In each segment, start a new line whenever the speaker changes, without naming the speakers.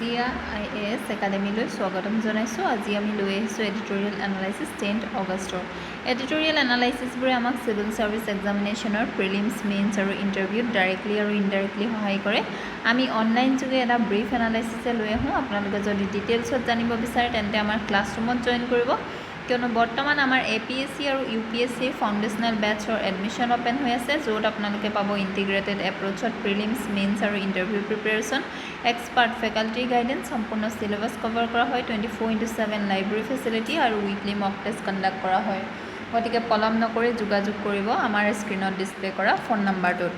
AXIA IAS একাডেমীলৈ স্বাগতম জনাইছোঁ। আজি আমি লৈ আহিছোঁ এডিটোৰিয়েল এনালাইচিছ 10 অগষ্টৰ। এডিটোৰিয়েল এনালাইচিছবোৰে আমাক চিভিল সাৰ্ভিস এক্সামিনেশ্যনৰ প্ৰিলিমছ মেইনছ আৰু ইণ্টাৰভিউত ডাইৰেক্টলি আৰু ইনডাইৰেক্টলি সহায় কৰে। আমি অনলাইন যোগে এটা ব্ৰিফ এনালাইচিছে লৈ আহোঁ। আপোনালোকে যদি ডিটেইলছত জানিব বিচাৰে তেন্তে আমাৰ ক্লাছৰুমত জইন কৰিব, কিয়নো বৰ্তমান আমাৰ APSC আৰু UPSC ফাউণ্ডেশ্যনেল বেটছৰ এডমিশ্যন অপেন হৈ আছে, য'ত আপোনালোকে পাব ইণ্টিগ্ৰেটেড এপ্ৰ'চত প্ৰিলিমছ মেইনছ আৰু interview preparation, expert faculty guidance, সম্পূৰ্ণ চিলেবাছ কভাৰ কৰা হয়, 24/7 লাইব্ৰেৰী ফেচিলিটি আৰু উইকলি মক টেষ্ট কণ্ডাক্ট কৰা হয়। গতিকে পলম নকৰি যোগাযোগ কৰিব আমাৰ স্ক্ৰীণত ডিছপ্লে কৰা ফোন নাম্বাৰটোত।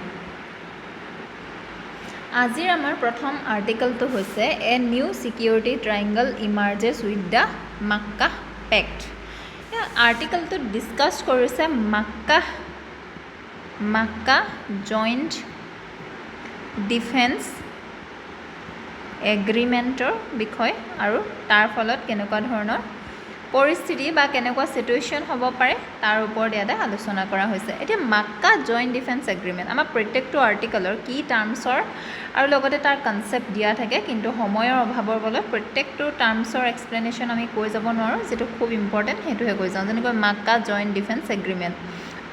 আজিৰ আমাৰ প্ৰথম আৰ্টিকলটো হৈছে a new security triangle emerges with the Mecca pact. আৰ্টিকলটোত ডিছকাছ কৰিছে মাক্কা জইণ্ট ডিফেন্স এগ্ৰিমেণ্টৰ বিষয় আৰু তাৰ ফলত কেনেকুৱা ধৰণৰ পৰিস্থিতি বা কেনেকুৱা চিটুৱেশ্যন হ'ব পাৰে তাৰ ওপৰত ইয়াতে আলোচনা কৰা হৈছে। এতিয়া মাক্কা জইণ্ট ডিফেন্স এগ্ৰিমেণ্ট আমাৰ প্ৰত্যেকটো আৰ্টিকলৰ কি টাৰ্মছৰ আৰু লগতে তাৰ কনচেপ্ট দিয়া থাকে, কিন্তু সময়ৰ অভাৱৰ ফলত প্ৰত্যেকটো টাৰ্মছৰ এক্সপ্লেনেশ্যন আমি কৈ যাব নোৱাৰোঁ, যিটো খুব ইম্পৰ্টেণ্ট সেইটোহে কৈ যাওঁ। যেনেকৈ Mecca joint defence agreement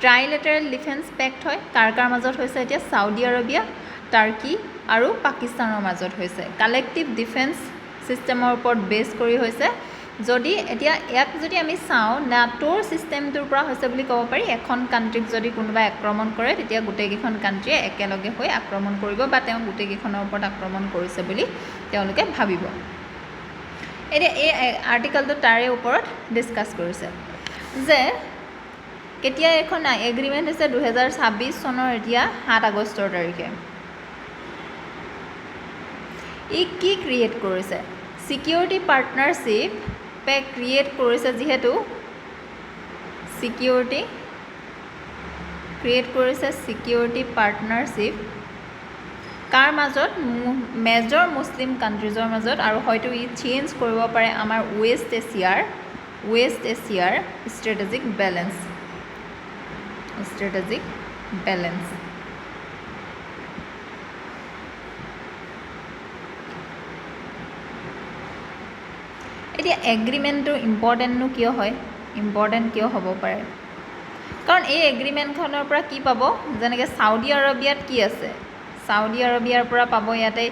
trilateral defence pact হয়। কাৰ মাজত হৈছে? এতিয়া চাউদি আৰবিয়া, টাৰ্কি আৰু পাকিস্তানৰ মাজত হৈছে। কালেক্টিভ ডিফেন্স ছিষ্টেমৰ ওপৰত বেছ কৰি হৈছে। যদি এতিয়া ইয়াক যদি আমি চাওঁ, নাটোৰ ছিষ্টেমটোৰ পৰা হৈছে বুলি ক'ব পাৰি। এখন কাণ্ট্ৰিক যদি কোনোবাই আক্ৰমণ কৰে, তেতিয়া গোটেইকেইখন কাণ্ট্ৰিয়ে একেলগে হৈ আক্ৰমণ কৰিব বা তেওঁ গোটেইকেইখনৰ ওপৰত আক্ৰমণ কৰিছে বুলি তেওঁলোকে ভাবিব। এতিয়া এই আৰ্টিকলটো তাৰে ওপৰত ডিছকাছ কৰিছে যে কেতিয়া এখন এগ্ৰিমেণ্ট হৈছে 2026 চনৰ এতিয়া 7 আগষ্টৰ তাৰিখে। ই কি ক্ৰিয়েট কৰিছে? ছিকিউৰিটি পাৰ্টনাৰশ্বিপ পেক ক্ৰিয়েট কৰিছে, যিহেতু ছিকিউৰিটি পাৰ্টনাৰশ্বিপ কাৰ মাজত? মেজৰ মুছলিম কাণ্ট্ৰিজৰ মাজত, আৰু হয়তো ই চেঞ্জ কৰিব পাৰে আমাৰ ৱেষ্ট এছিয়াৰ ষ্ট্ৰেটেজিক বেলেঞ্চ। এতিয়া এগ্ৰিমেণ্টটো ইম্পৰ্টেণ্টনো কিয় হয়? ইম্পৰ্টেণ্ট কিয় হ'ব পাৰে? কাৰণ এই এগ্ৰিমেণ্টখনৰ পৰা কি পাব? যেনেকৈ চাউদি আৰবিয়াত কি আছে? চাউদি আৰবিয়াৰ পৰা পাব ইয়াতে,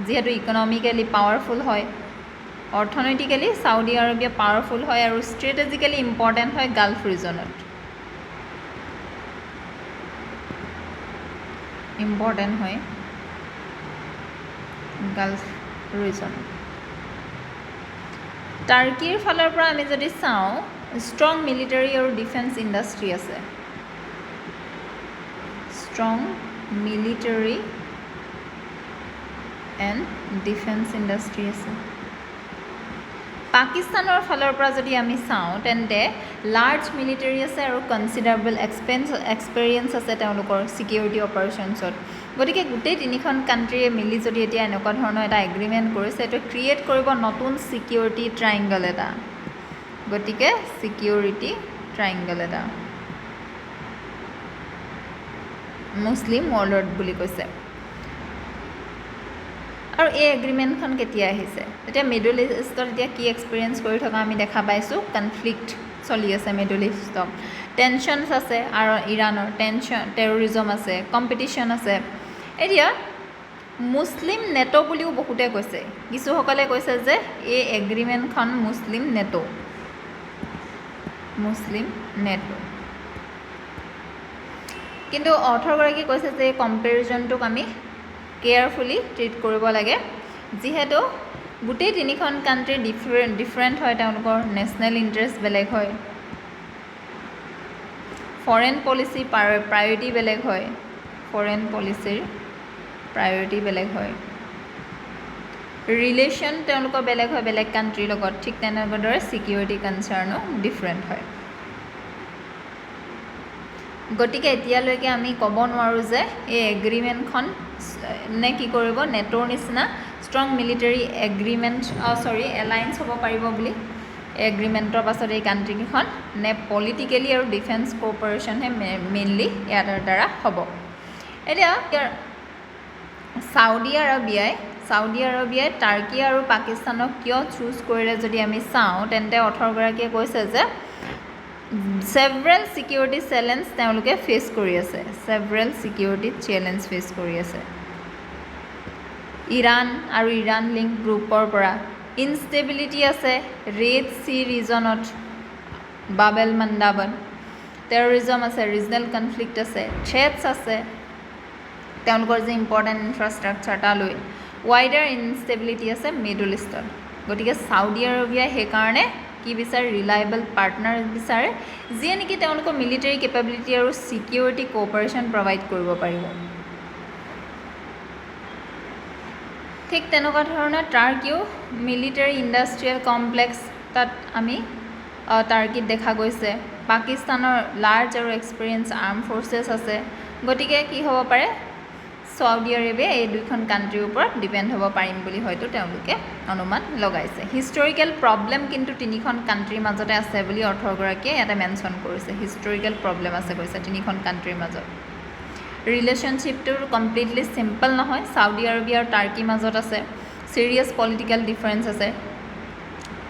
যিহেতু ইকনমিকেলি পাৱাৰফুল হয়, অৰ্থনৈতিকেলি চাউদি আৰবিয়া পাৱাৰফুল হয় আৰু ষ্ট্ৰেটেজিকেলি ইম্পৰ্টেণ্ট হয় গাল্ফ ৰিজনত। টাৰ্কিৰ ফালৰ পৰা আমি যদি চাওঁ, ষ্ট্ৰং মিলিটাৰী আৰু ডিফেন্স ইণ্ডাষ্ট্ৰী আছে। পাকিস্তানৰ ফালৰ পৰা যদি আমি চাওঁ, তেন্তে লাৰ্জ মিলিটাৰী আছে আৰু কনচিডাৰেবল এক্সপেৰিয়েঞ্চ আছে তেওঁলোকৰ ছিকিউৰিটি অপাৰেশ্যনছত। গতিকে গোটেই তিনিখন কাণ্ট্ৰিয়ে মিলি যদি এতিয়া এনেকুৱা ধৰণৰ এটা এগ্ৰিমেণ্ট কৰিছে, এইটো ক্ৰিয়েট কৰিব নতুন ছিকিউৰিটি ট্ৰাইংগল এটা। গতিকে ছিকিউৰিটি ট্ৰাইংগল এটা মুছলিম ৱৰ্ল্ডত বুলি কৈছে। আৰু এই এগ্ৰিমেণ্টখন কেতিয়া আহিছে? এতিয়া মিডল ইষ্টত এতিয়া কি এক্সপিৰিয়েঞ্চ কৰি থকা আমি দেখা পাইছোঁ। কনফ্লিক্ট চলি আছে মিডল ইষ্টত, টেনশ্যনছ আছে, আৰু ইৰাণৰ টেৰৰিজম আছে, কম্পিটিশ্যন আছে। এতিয়া মুছলিম নেটো বুলিও বহুতে কৈছে। কিছুসকলে কৈছে যে এই এগ্ৰিমেণ্টখন মুছলিম নেটো। কিন্তু অথৰগৰাকী কৈছে যে এই কম্পেৰিজনটোক আমি কেয়াৰফুলি ট্ৰিট কৰিব লাগে, যিহেতু গোটেই তিনিখন কাণ্ট্ৰি ডিফাৰেণ্ট হয়, তেওঁলোকৰ নেশ্যনেল ইণ্টাৰেষ্ট বেলেগ হয়, ফৰেন পলিচি প্ৰায়ৰিটি বেলেগ হয়, ৰিলেশ্যন তেওঁলোকৰ বেলেগ হয় বেলেগ কাণ্ট্ৰিৰ লগত। ঠিক তেনেদৰে ছিকিউৰিটি কনচাৰ্ণো ডিফাৰেণ্ট হয়। গতিকে এতিয়ালৈকে আমি ক'ব নোৱাৰোঁ যে এই এগ্ৰিমেণ্টখন নে কি কৰিব, নেটোৰ নিচিনা ষ্ট্ৰং মিলিটাৰী এলায়েন্স হ'ব পাৰিব বুলি। এগ্ৰিমেণ্টৰ পাছত এই কাণ্ট্ৰিকেইখন নে পলিটিকেলি আৰু ডিফেন্স কোঅপাৰেশ্যনহে মেইনলি ইয়াৰ দ্বাৰা হ'ব। এতিয়া চাউদি আৰবিয়াই সাউদি আৰবিয়াই টাৰ্কি আৰু পাকিস্তানক কিয় চুজ কৰিলে যদি আমি চাওঁ তেন্তে অথৰগৰাকীয়ে কৈছে যে সেভাৰেল সিকিউৰিটি চেলেঞ্জ তেওঁলোকে ফেচ কৰি আছে সেভাৰেল সিকিউৰিটি চেলেঞ্জ ফেচ কৰি আছে ইৰাণ আৰু ইৰাণ লিংক গ্ৰুপৰ পৰা ইনষ্টেবিলিটি আছে ৰেড সি ৰিজনত বাবেল মান্দাবন টেৰৰিজম আছে ৰিজনেল কনফ্লিক্ট আছে থ্ৰেটছ আছে তেওঁলোকৰ যে ইম্পৰ্টেণ্ট ইনফ্ৰাষ্ট্ৰাকচাৰ তালৈ ৱাইডাৰ ইনষ্টেবিলিটি আছে মিডল ইষ্টত গতিকে সাউদি আৰবিয়াই সেইকাৰণে কি বিচাৰে ৰিলায়েবল পাৰ্টনাৰ বিচাৰে যিয়ে নেকি তেওঁলোকৰ মিলিটাৰী কেপাবিলিটি আৰু ছিকিউৰিটি কোঅপাৰেশ্যন প্ৰভাইড কৰিব পাৰিব ঠিক তেনেকুৱা ধৰণৰ টাৰ্কিও মিলিটাৰী ইণ্ডাষ্ট্ৰিয়েল কমপ্লেক্স তাত আমি টাৰ্কিত দেখা গৈছে পাকিস্তানৰ লাৰ্জ আৰু এক্সপিৰিয়েঞ্চ আৰ্ম ফ'ৰ্চেছ আছে গতিকে কি হ'ব পাৰে সাউদি আৰবিয়া এই দুইখন কাণ্ট্ৰিৰ ওপৰত ডিপেণ্ড হ'ব পাৰিম বুলি হয়তো তেওঁলোকে অনুমান লগাইছে হিষ্টৰিকেল প্ৰব্লেম কিন্তু তিনিখন কাণ্ট্ৰিৰ মাজতে আছে বুলি অৰ্থগৰাকীয়ে ইয়াতে মেনশ্যন কৰিছে হিষ্টৰিকেল প্ৰব্লেম আছে কৈছে তিনিখন কাণ্ট্ৰিৰ মাজত ৰিলেশ্যনশ্বিপটো কমপ্লিটলি চিম্পল নহয় সাউদি আৰবিয়া আৰু টাৰ্কিৰ মাজত আছে চিৰিয়াছ পলিটিকেল ডিফাৰেঞ্চ আছে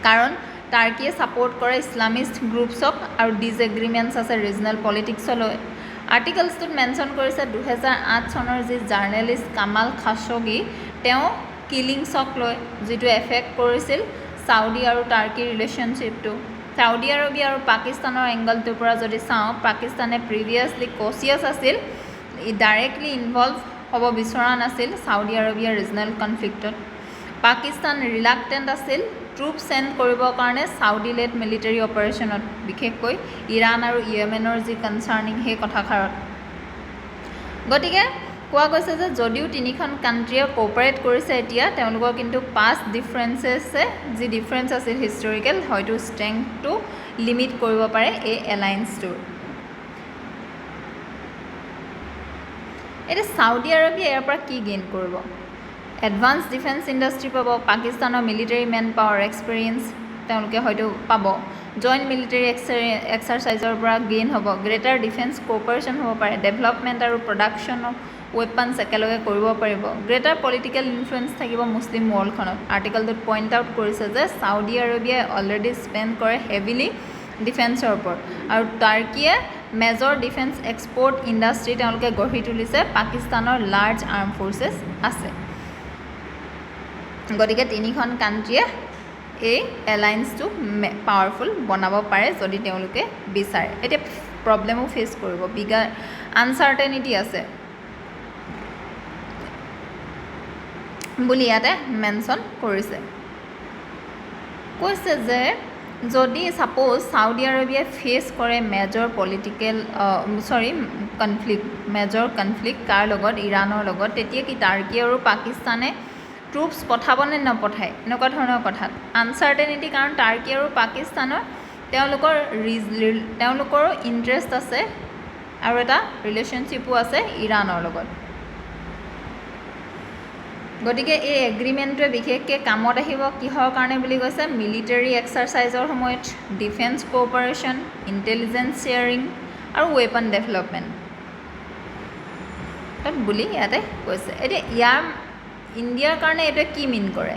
কাৰণ টাৰ্কিয়ে ছাপোৰ্ট কৰে ইছলামিষ্ট গ্ৰুপছক আৰু ডিছএগ্ৰিমেণ্টছ আছে ৰিজনেল পলিটিক্সলৈ আৰ্টিকলছটোত মেনশ্যন কৰিছে 2008 চনৰ যি জাৰ্নেলিষ্ট কামাল খাশ্বগি তেওঁ কিলিংছক লৈ যিটো এফেক্ট কৰিছিল সাউদি আৰু টাৰ্কিৰ ৰিলেশ্যনশ্বিপটো সাউদি আৰবিয়া আৰু পাকিস্তানৰ এংগলটোৰ পৰা যদি চাওঁ পাকিস্তানে প্ৰিভিয়াছলি কচিয়াছ আছিল ডাইৰেক্টলি ইনভলভ হ'ব বিচৰা নাছিল সাউদি আৰবিয়াৰ ৰিজনেল কনফ্লিক্টত পাকিস্তান ৰিলাক্টেণ্ট আছিল ট্ৰুপ চেণ্ড কৰিবৰ কাৰণে সাউদি লেড মিলিটাৰী অপাৰেশ্যনত বিশেষকৈ ইৰাণ আৰু ইয়েমেনৰ যি কনচাৰ্নিং সেই কথাষাৰত গতিকে কোৱা গৈছে যে যদিও তিনিখন কাণ্ট্ৰিয়ে কোঅপাৰেট কৰিছে এতিয়া তেওঁলোকৰ কিন্তু পাষ্ট ডিফাৰেঞ্চেছে যি ডিফাৰেঞ্চ আছিল হিষ্টৰিকেল হয়তো ষ্ট্ৰেংথটো লিমিট কৰিব পাৰে এই এলায়েন্সটোৰ এতিয়া সাউদি আৰবিয়া ইয়াৰ পৰা কি গেইন কৰিব এডভান্স ডিফেন্স ইণ্ডাষ্ট্ৰি পাব পাকিস্তানৰ মিলিটাৰী মেন পাৱাৰ এক্সপিৰিয়েঞ্চ তেওঁলোকে হয়তো পাব জইণ্ট মিলিটাৰী এক্সাৰচাইজৰ পৰা গেইন হ'ব গ্ৰেটাৰ ডিফেন্স কোঅপাৰেশ্যন হ'ব পাৰে ডেভেলপমেণ্ট আৰু প্ৰডাকশ্যন অফ ৱেপনছ একেলগে কৰিব পাৰিব গ্ৰেটাৰ পলিটিকেল ইনফ্লুৱেঞ্চ থাকিব মুছলিম ৱৰ্ল্ডখনত আৰ্টিকলটোত পইণ্ট আউট কৰিছে যে সাউদি আৰবিয়াই অলৰেডি স্পেণ্ড কৰে হেভিলি ডিফেন্সৰ ওপৰত আৰু টাৰ্কিয়ে মেজৰ ডিফেন্স এক্সপৰ্ট ইণ্ডাষ্ট্ৰি তেওঁলোকে গঢ়ি তুলিছে পাকিস্তানৰ লাৰ্জ আৰ্ম ফ'ৰ্চেছ আছে গতিকে তিনিখন কাণ্ট্ৰিয়ে এই এলায়েন্সটো পাৱাৰফুল বনাব পাৰে যদি তেওঁলোকে বিচাৰে এতিয়া প্ৰব্লেমো ফেচ কৰিব বিগাৰ আনচাৰ্টেনিটি আছে বুলি ইয়াতে মেনশ্যন কৰিছে কৈছে যে যদি ছাপ'জ সাউদি আৰবিয়াই ফেচ কৰে মেজৰ পলিটিকেল মেজৰ কনফ্লিক্ট কাৰ লগত ইৰাণৰ লগত তেতিয়া কি টাৰ্কি আৰু পাকিস্তানে ট্ৰুপছ পঠাব নে নপঠায় এনেকুৱা ধৰণৰ কথাত আনচাৰ্টেনিটি কাৰণ টাৰ্কি আৰু পাকিস্তানৰ তেওঁলোকৰো ইণ্টাৰেষ্ট আছে আৰু এটা ৰিলেশ্যনশ্বিপো আছে ইৰাণৰ লগত গতিকে এই এগ্ৰিমেণ্টটোৱে বিশেষকৈ কামত আহিব কিহৰ কাৰণে বুলি কৈছে মিলিটাৰী এক্সাৰচাইজৰ সময়ত ডিফেন্স কোঅপাৰেশ্যন ইণ্টেলিজেঞ্চ শ্বেয়াৰিং আৰু ৱেপন ডেভেলপমেণ্ট বুলি ইয়াতে কৈছে এতিয়া ইয়াৰ ইণ্ডিয়াৰ কাৰণে এইটোৱে কি মিন কৰে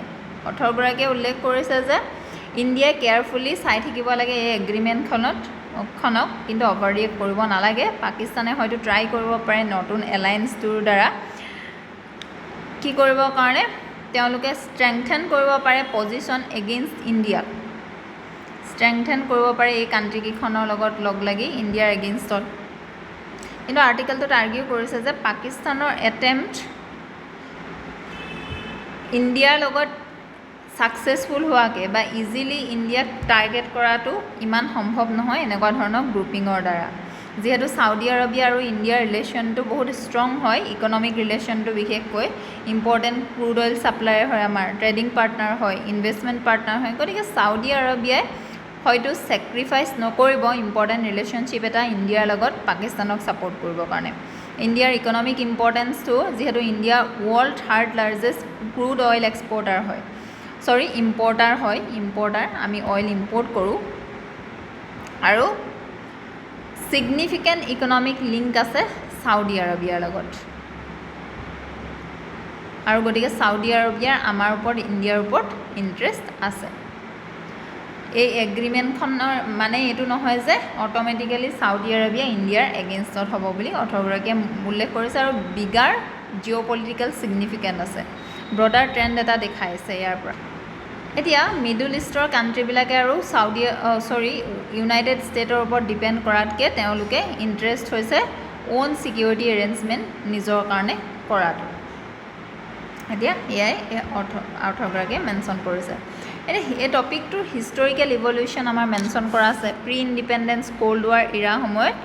অথৰগৰাকীয়ে উল্লেখ কৰিছে যে ইণ্ডিয়াই কেয়াৰফুলি চাই থাকিব লাগে এই এগ্ৰিমেণ্টখনক কিন্তু অভাৰৰিয়েক্ট কৰিব নালাগে পাকিস্তানে হয়তো ট্ৰাই কৰিব পাৰে নতুন এলায়েন্সটোৰ দ্বাৰা কি কৰিবৰ কাৰণে তেওঁলোকে ষ্ট্ৰেংথেন কৰিব পাৰে পজিশ্যন এগেইনষ্ট ইণ্ডিয়াক ষ্ট্ৰেংথেন কৰিব পাৰে এই কাণ্ট্ৰিকেইখনৰ লগত লগ লাগি ইণ্ডিয়াৰ এগেইনষ্টত কিন্তু আৰ্টিকলটোত আৰ্গিউ কৰিছে যে পাকিস্তানৰ এটেম্প্ট ইণ্ডিয়াৰ লগত ছাকচেছফুল হোৱাকৈ বা ইজিলি ইণ্ডিয়াক টাৰ্গেট কৰাটো ইমান সম্ভৱ নহয় এনেকুৱা ধৰণৰ গ্ৰুপিঙৰ দ্বাৰা যিহেতু সাউদি আৰবিয়া আৰু ইণ্ডিয়াৰ ৰিলেশ্যনটো বহুত ষ্ট্ৰং হয় ইকনমিক ৰিলেশ্যনটো বিশেষকৈ ইম্পৰ্টেণ্ট ক্ৰুড অইল ছাপ্লায়াৰ হয় আমাৰ ট্ৰেডিং পাৰ্টনাৰ হয় ইনভেষ্টমেণ্ট পাৰ্টনাৰ হয় গতিকে সাউদি আৰবিয়াই হয়তো ছেক্ৰিফাইচ নকৰিব ইম্পৰ্টেণ্ট ৰিলেশ্যনশ্বিপ এটা ইণ্ডিয়াৰ লগত পাকিস্তানক ছাপোৰ্ট কৰিবৰ কাৰণে ইণ্ডিয়াৰ ইকনমিক ইম্পৰ্টেঞ্চটো যিহেতু India world third largest crude oil exporter হয় ইম্পৰ্টাৰ আমি অইল ইম্পৰ্ট কৰোঁ আৰু ছিগনিফিকেণ্ট ইকনমিক লিংক আছে সাউদি আৰবিয়াৰ লগত আৰু গতিকে সাউদি আৰবিয়াৰ আমাৰ ওপৰত ইণ্ডিয়াৰ ওপৰত ইণ্টাৰেষ্ট আছে এই এগ্ৰিমেণ্টখনৰ মানে এইটো নহয় যে অট'মেটিকেলি সাউদি আৰবিয়া ইণ্ডিয়াৰ এগেইনষ্টত হ'ব বুলি অথৰগৰাকীয়ে উল্লেখ কৰিছে আৰু বিগাৰ জিঅ' পলিটিকেল ছিগনিফিকেণ্ট আছে ব্ৰডাৰ ট্ৰেণ্ড এটা দেখাইছে ইয়াৰ পৰা এতিয়া মিডল ইষ্টৰ কাণ্ট্ৰিবিলাকে আৰু ইউনাইটেড ষ্টেটৰ ওপৰত ডিপেণ্ড কৰাতকৈ তেওঁলোকে ইণ্টাৰেষ্ট হৈছে অ'ন ছিকিউৰিটি এৰেঞ্জমেণ্ট নিজৰ কাৰণে কৰাটো এতিয়া এয়াই অৰ্থগৰাকীয়ে মেনশ্যন কৰিছে এতিয়া এই টপিকটোৰ হিষ্টৰিকেল ইভলিউশ্যন আমাৰ মেনশ্যন কৰা আছে pre independence cold war era সময়ত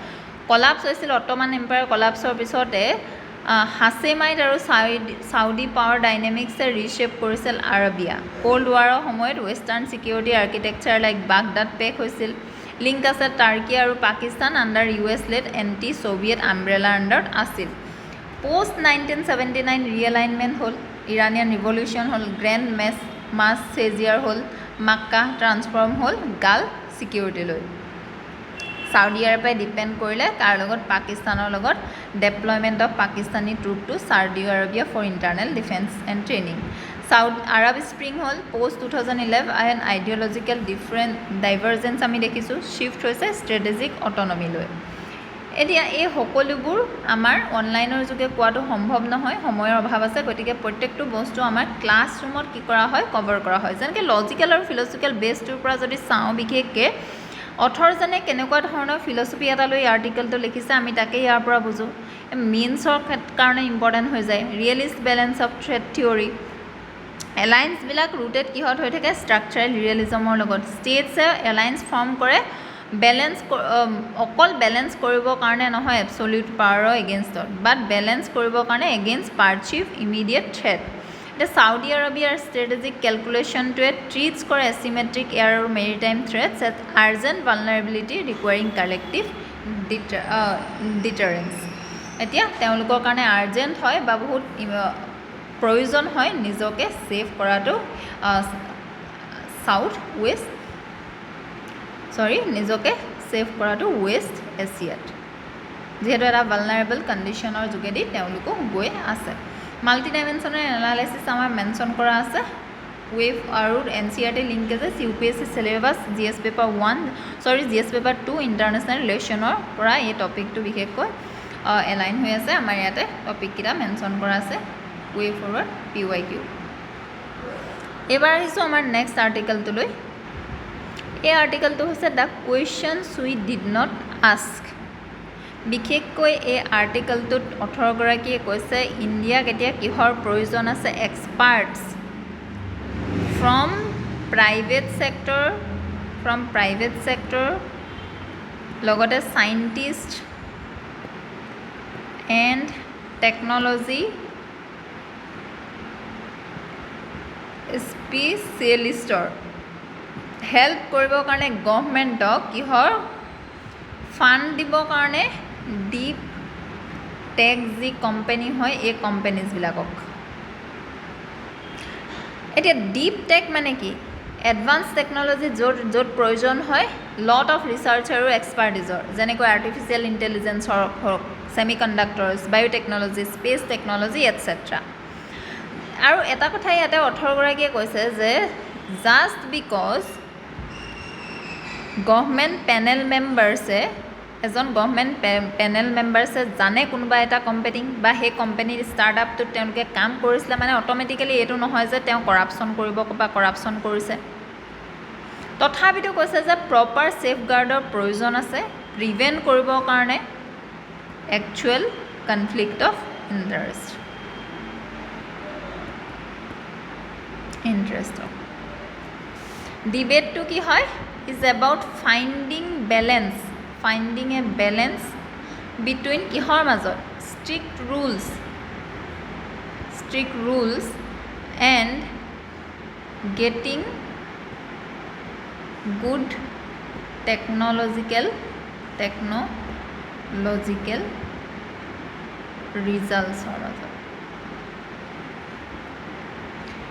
কলাপছ হৈছিল অট'মান এম্পায়াৰ কলাপছৰ পিছতে হাছেমাইট আৰু চাউদি পাৱাৰ ডাইনেমিক্সে ৰিশ্বেপ কৰিছিল আৰবিয়া ক'ল্ড ৱাৰৰ সময়ত western security architecture like Baghdad pact হৈছিল লিংক আছে টাৰ্কি আৰু Pakistan under US led anti Soviet আমব্ৰেলাৰ আণ্ডাৰত আছিল পোষ্ট 1979 ৰিএলাইনমেণ্ট হ'ল ইৰাণিয়ান ৰিভলিউশ্যন হ'ল গ্ৰেণ্ড মাছ চেজিয়াৰ হ'ল মাক্কা ট্ৰান্সফৰ্ম হ'ল গাল্ফ ছিকিউৰিটিলৈ সাউদি আৰবে ডিপেণ্ড কৰিলে কাৰ লগত পাকিস্তানৰ লগত deployment of Pakistani troop to Saudi Arabia for internal defence and training Arab spring হ'ল পোষ্ট 2011 এণ্ড আইডিঅ'লজিকেল ডাইভাৰ্জেঞ্চ আমি দেখিছোঁ শ্বিফ্ট হৈছে ষ্ট্ৰেটেজিক অট'নমিলৈ এতিয়া এই সকলোবোৰ আমাৰ অনলাইনৰ যোগে কোৱাটো সম্ভৱ নহয় সময়ৰ অভাৱ আছে গতিকে প্ৰত্যেকটো বস্তু আমাৰ ক্লাছৰুমত কি কৰা হয় কভাৰ কৰা হয় যেনেকৈ লজিকেল আৰু ফিলচফিকেল বেছটোৰ পৰা যদি চাওঁ বিশেষকৈ অথৰজনে কেনেকুৱা ধৰণৰ ফিলচফি এটা লৈ আৰ্টিকেলটো লিখিছে আমি তাকে ইয়াৰ পৰা বুজোঁ মেইনছৰ কাৰণে ইম্পৰ্টেণ্ট হৈ যায় realist balance of threat theory এলায়েন্সবিলাক ৰুটেড কিহত হৈ থাকে ষ্ট্ৰাকচাৰেল ৰিয়েলিজমৰ লগত ষ্টেটছে এলায়েন্স ফৰ্ম কৰে অকল বেলেঞ্চ কৰিবৰ কাৰণে নহয় এবছলিউট পাৱাৰৰ এগেইনষ্টত বাট বেলেঞ্চ কৰিবৰ কাৰণে এগেইনষ্ট পাৰচিভ ইমিডিয়েট থ্ৰেট এতিয়া সাউদি আৰবিয়াৰ ষ্ট্ৰেটেজিক কেলকুলেশ্যনটোৱে ট্ৰিটছ কৰে এচিমেট্ৰিক এয়াৰ আৰু মেৰিটাইম থ্ৰেটছ এট আৰ্জেণ্ট ভালনাৰেবিলিটি ৰিকুৱাৰিং কালেক্টিভ ডিটাৰেঞ্চ এতিয়া তেওঁলোকৰ কাৰণে আৰ্জেণ্ট হয় বা বহুত প্ৰয়োজন হয় নিজকে ছেভ কৰাটো নিজকে ছেভ কৰাটো ৱেষ্ট এছিয়াত যিহেতু এটা ভালনাৰেবল কণ্ডিশ্যনৰ যোগেদি তেওঁলোকো গৈ আছে মাল্টি ডাইমেনশ্যনেল এনালাইচিছ আমাৰ মেনশ্যন কৰা আছে ৱেভ আৰু NCERT linkages UPSC syllabus GS paper 2 international ৰিলেশ্যনৰ পৰা এই টপিকটো বিশেষকৈ এলাইন হৈ আছে আমাৰ ইয়াতে টপিককেইটা মেনশ্যন কৰা আছে ৱে ফৰৱাৰ্ড PYQ এইবাৰ আহিছোঁ আমাৰ নেক্সট আৰ্টিকেলটোলৈ এই আৰ্টিকেলটো হৈছে the questions we did not ask বিশেষকৈ এই আৰ্টিকেলটোত অথৰগৰাকীয়ে কৈছে ইণ্ডিয়াক এতিয়া কিহৰ প্ৰয়োজন আছে এক্সপাৰ্টছ ফ্ৰম প্ৰাইভেট ছেক্টৰ লগতে চাইণ্টিষ্ট এণ্ড টেকন'লজি স্পেচিয়েলিষ্টৰ হেল্প কৰিবৰ কাৰণে গভৰ্ণমেণ্টক কিহৰ ফাণ্ড দিবৰ কাৰণে ডিপ টেক যি কোম্পানী হয় এই কোম্পানীজবিলাকক এতিয়া ডিপ টেক মানে কি এডভান্স টেকন'লজি য'ত প্ৰয়োজন হয় লট অফ ৰিচাৰ্চ আৰু এক্সপাৰ্টিজৰ যেনেকৈ আৰ্টিফিচিয়েল ইণ্টেলিজেঞ্চৰ হওক ছেমিকণ্ডাক্টৰ্ছ বায়'টেকন'লজি স্পেচ টেকন'লজি এটচেট্ৰা আৰু এটা কথা ইয়াতে অথৰগৰাকীয়ে কৈছে যে জাষ্ট বিকজ গভৰ্ণমেণ্ট পেনেল মেম্বাৰ্ছে এজন গভৰ্ণমেণ্ট পেনেল মেম্বাৰ্ছে জানে কোনোবা এটা কোম্পানী বা সেই কোম্পানীৰ ষ্টাৰ্টআপটোত তেওঁলোকে কাম কৰিছিলে মানে অট'মেটিকেলি এইটো নহয় যে তেওঁ কৰাপশ্যন কৰিব বা কৰাপশ্যন কৰিছে তথাপিতো কৈছে যে প্ৰপাৰ ছেফগাৰ্ডৰ প্ৰয়োজন আছে প্ৰিভেণ্ট কৰিবৰ কাৰণে একচুৱেল কনফ্লিক্ট অফ ইণ্টাৰেষ্ট ডিবেটটো কি হয় is about finding a balance between কিহৰ মাজত strict rules and getting good technological ৰিজাল্টছৰ মাজত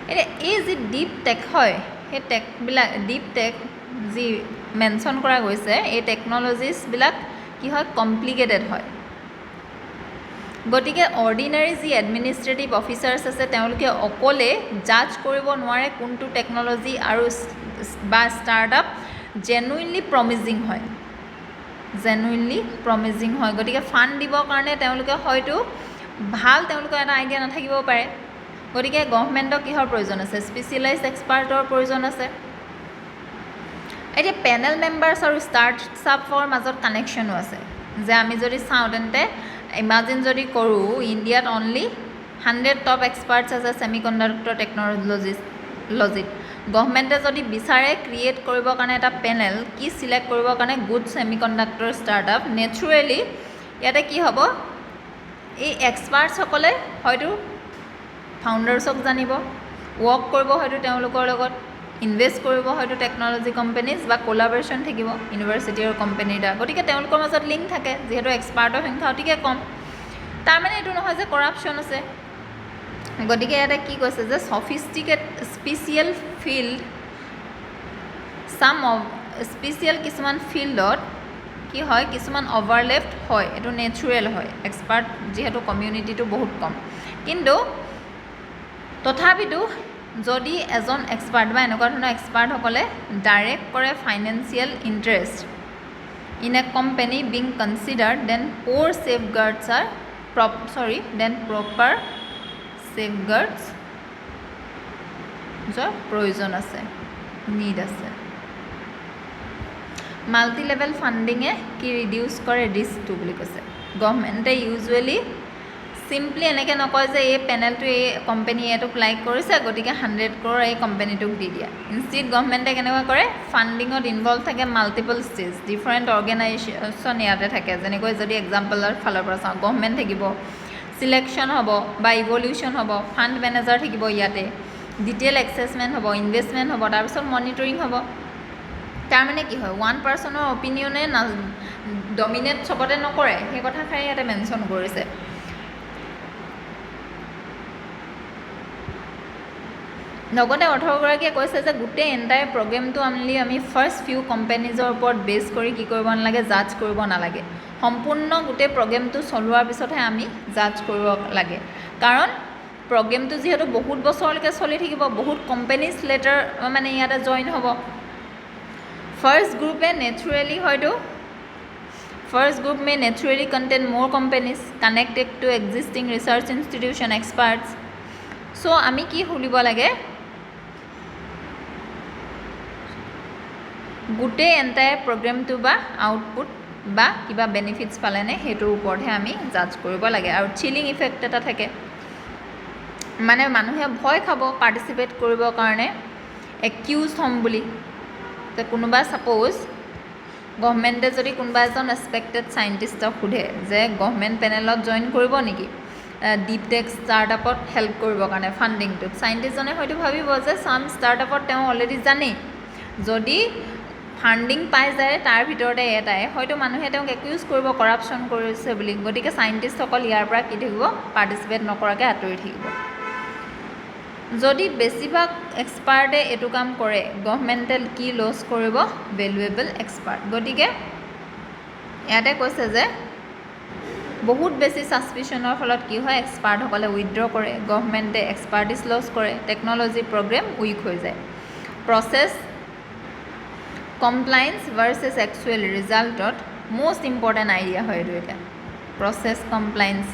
এতিয়া এই যি ডিপ টেক হয় সেই টেকবিলাক ডিপ টেক যি মেনশ্যন কৰা গৈছে এই টেকন'লজিছবিলাক কি হয় কমপ্লিকেটেড হয় গতিকে অৰ্ডিনাৰী যি এডমিনিষ্ট্ৰেটিভ অফিচাৰ্ছ আছে তেওঁলোকে অকলে জাজ কৰিব নোৱাৰে কোনটো টেকন'লজি আৰু বা ষ্টাৰ্টআপ জেনুইনলি প্ৰমিজিং হয়, গতিকে ফাণ্ড দিবৰ কাৰণে তেওঁলোকে হয়তো তেওঁলোকৰ এটা আইডিয়া নাথাকিবও পাৰে। গতিকে গভৰ্ণমেণ্টক কিহৰ প্ৰয়োজন আছে? স্পেচিয়েলাইজ এক্সপাৰ্টৰ প্ৰয়োজন আছে। এতিয়া পেনেল মেম্বাৰ্ছ আৰু ষ্টাৰ্টআপৰ মাজত কানেকশ্যনো আছে, যে আমি যদি চাওঁ তেন্তে ইমাজিন যদি কৰোঁ ইণ্ডিয়াত অনলি 100 টপ এক্সপাৰ্টছ আছে ছেমিকণ্ডাক্টৰ টেকন'লজিত, গভৰ্ণমেণ্টে যদি বিচাৰে ক্ৰিয়েট কৰিবৰ কাৰণে এটা পেনেল কি চিলেক্ট কৰিবৰ কাৰণে গুড ছেমিকণ্ডাক্টৰ ষ্টাৰ্টআপ, নেচাৰেলি ইয়াতে কি হ'ব, এই এক্সপাৰ্টছসকলে হয়তো ফাউণ্ডাৰ্ছক জানিব, ৱৰ্ক কৰিব হয়তো তেওঁলোকৰ লগত, ইনভেষ্ট কৰিব হয়তো টেকন'লজি কোম্পেনীজ বা কোলাবৰেশ্যন থাকিব ইউনিভাৰ্চিটি আৰু কোম্পেনীৰ দ্বাৰা। গতিকে তেওঁলোকৰ মাজত লিংক থাকে, যিহেতু এক্সপাৰ্টৰ সংখ্যা অতিকে কম। তাৰমানে এইটো নহয় যে কৰাপশ্যন আছে। গতিকে ইয়াতে কি কৈছে যে স্পেচিয়েল ফিল্ড স্পেচিয়েল কিছুমান ফিল্ডত কি হয়, কিছুমান অভাৰলেপড হয়, এইটো নেচাৰেল হয়, এক্সপাৰ্ট যিহেতু কমিউনিটিটো বহুত কম। কিন্তু তথাপিতো যদি এজন এক্সপাৰ্ট বা এনেকুৱা ধৰণৰ এক্সপাৰ্টসকলে ডাইৰেক্ট কৰে financial interest in a company being considered, then proper ছেফগাৰ্ডছৰ প্ৰয়োজন আছে, নিড আছে। মাল্টি লেভেল ফাণ্ডিঙে কি ৰিডিউচ কৰে ৰিস্কটো বুলি কৈছে। গভৰ্ণমেণ্টে ইউজুৱেলি চিম্পলি এনেকৈ নকয় যে এই পেনেলটো এই কোম্পানী এইটোক লাইক কৰিছে গতিকে 100 crore এই কোম্পানীটোক দি দিয়া। ইনষ্টিড গভৰ্ণমেণ্টে কেনেকুৱা কৰে, ফাণ্ডিঙত ইনভল্ভ থাকে মাল্টিপল ষ্টেজ, ডিফাৰেণ্ট অৰ্গেনাইজেশ্যন ইয়াতে থাকে। যেনেকৈ যদি এক্সাম্পলৰ ফালৰ পৰা চাওঁ, গভৰ্ণমেণ্ট থাকিব, চিলেকশ্যন হ'ব বা ইভলিউশ্যন হ'ব, ফাণ্ড মেনেজাৰ থাকিব, ইয়াতে ডিটেইল এক্সেছমেণ্ট হ'ব, ইনভেষ্টমেণ্ট হ'ব, তাৰপিছত মনিটৰিং হ'ব। তাৰমানে কি হয়, ওৱান পাৰ্চনৰ অপিনিয়নে ডমিনেট চবতে নকৰে, সেই কথাষাৰি ইয়াতে মেনশ্যন কৰিছে। লগতে অথৰগৰাকীয়ে কৈছে যে গোটেই এণ্টায়াৰ প্ৰগ্ৰেমটো আমি ফাৰ্ষ্ট ফিউ কোম্পানীজৰ ওপৰত বেছ কৰি কি কৰিব নালাগে, জাজ কৰিব নালাগে। সম্পূৰ্ণ গোটেই প্ৰগ্ৰেমটো চলোৱাৰ পিছতহে আমি জাজ কৰিব লাগে। কাৰণ প্ৰগ্ৰেমটো যিহেতু বহুত বছৰলৈকে চলি থাকিব, বহুত কোম্পানীজ লেটাৰ মানে ইয়াতে জইন হ'ব। First group may naturally contain more companies connected to existing research institution experts. So' আমি কি খুলিব লাগে, গোটেই এণ্টায়াৰ প্ৰগ্ৰেমটো বা আউটপুট বা কিবা বেনিফিটছ পালেনে সেইটোৰ ওপৰতহে আমি জাজ কৰিব লাগে। আৰু চিলিং ইফেক্ট এটা থাকে, মানে মানুহে ভয় খাব পাৰ্টিচিপেট কৰিবৰ কাৰণে, একিউজ হ'ম বুলি। যে কোনোবা ছাপ'জ গভৰ্ণমেণ্টে যদি কোনোবা এজন ৰেচপেক্টেড চাইণ্টিষ্টক সোধে যে গভৰ্ণমেণ্ট পেনেলত জইন কৰিব নেকি ডিপ টেক ষ্টাৰ্টআপত হেল্প কৰিবৰ কাৰণে ফাণ্ডিংটোত, চাইণ্টিষ্টজনে হয়তো ভাবিব যে চাম ষ্টাৰ্টআপত তেওঁ অলৰেডি জানেই, যদি ফাণ্ডিং পাই যায় তাৰ ভিতৰতে এটাই হয়তো মানুহে তেওঁক একিউজ কৰিব কৰাপশ্যন কৰিছে বুলি। গতিকে চাইণ্টিষ্টসকল ইয়াৰ পৰা কি থাকিব, পাৰ্টিচিপেট নকৰাকৈ আঁতৰি থাকিব। যদি বেছিভাগ এক্সপাৰ্টে এইটো কাম কৰে, গভৰ্ণমেণ্টে কি লছ কৰিব, ভেলুৱেবল এক্সপাৰ্ট। গতিকে ইয়াতে কৈছে যে বহুত বেছি ছাছপিশ্যনৰ ফলত কি হয়, এক্সপাৰ্টসকলে উইথড্ৰ কৰে, গভৰ্ণমেণ্টে এক্সপাৰ্টিজ লছ কৰে, টেকন'লজি প্ৰগ্ৰেম উইক হৈ যায়। প্ৰচেছ কমপ্লায়েন্স ভাৰ্চেছ একচুৱেল ৰিজাল্টত মষ্ট ইম্পৰ্টেণ্ট আইডিয়া হয় এইটো। এতিয়া প্ৰচেছ কমপ্লায়েন্স,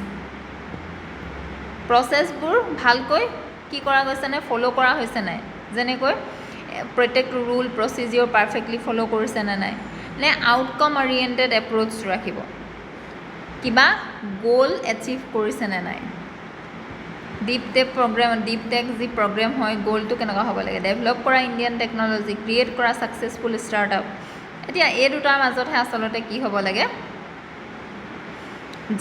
প্ৰচেছবোৰ ভালকৈ কি কৰা গৈছেনে, ফ'ল' কৰা হৈছে নাই, যেনেকৈ প্ৰত্যেকটো ৰুল প্ৰচিজিঅ'ৰ পাৰফেক্টলি ফ'ল' কৰিছে নে নাই, নে আউটকাম অৰিয়েণ্টেড এপ্ৰ'চ ৰাখিব, কিবা গ'ল এচিভ কৰিছে নে নাই। ডিপ টেক যি প্ৰগ্ৰেম হয়, গ'লটো কেনেকুৱা হ'ব লাগে, ডেভেলপ কৰা ইণ্ডিয়ান টেকন'লজি, ক্ৰিয়েট কৰা ছাকচেছফুল ষ্টাৰ্টআপ। এতিয়া এই দুটাৰ মাজতহে আচলতে কি হ'ব লাগে,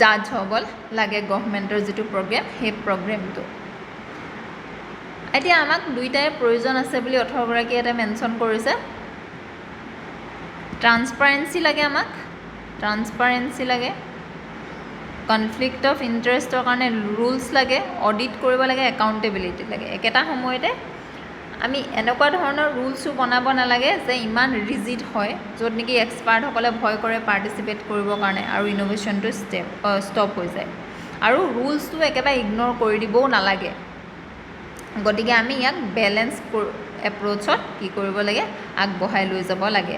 জাজ হ'ব লাগে গভৰ্ণমেণ্টৰ যিটো প্ৰগ্ৰেম, সেই প্ৰগ্ৰেমটো। এতিয়া আমাক দুইটাই প্ৰয়োজন আছে বুলি অথৰগৰাকীয়ে ইয়াতে মেনশ্যন কৰিছে। ট্ৰান্সপাৰেঞ্চি লাগে, আমাক ট্ৰান্সপাৰেঞ্চি লাগে, কনফ্লিক্ট অফ ইণ্টাৰেষ্টৰ কাৰণে ৰুলছ লাগে, অডিট কৰিব লাগে, একাউণ্টেবিলিটি লাগে। একেটা সময়তে আমি এনেকুৱা ধৰণৰ ৰুলছো বনাব নালাগে যে ইমান ৰিজিড হয়, য'ত নেকি এক্সপাৰ্টসকলে ভয় কৰে পাৰ্টিচিপেট কৰিবৰ কাৰণে আৰু ইন'ভেশ্যনটো ষ্টপ হৈ যায়। আৰু ৰুলছটো একেবাৰে ইগন'ৰ কৰি দিবও নালাগে গতিকে আমি ইয়াক বেলেঞ্চ এপ্ৰ'চত কি কৰিব লাগে আগবঢ়াই লৈ যাব লাগে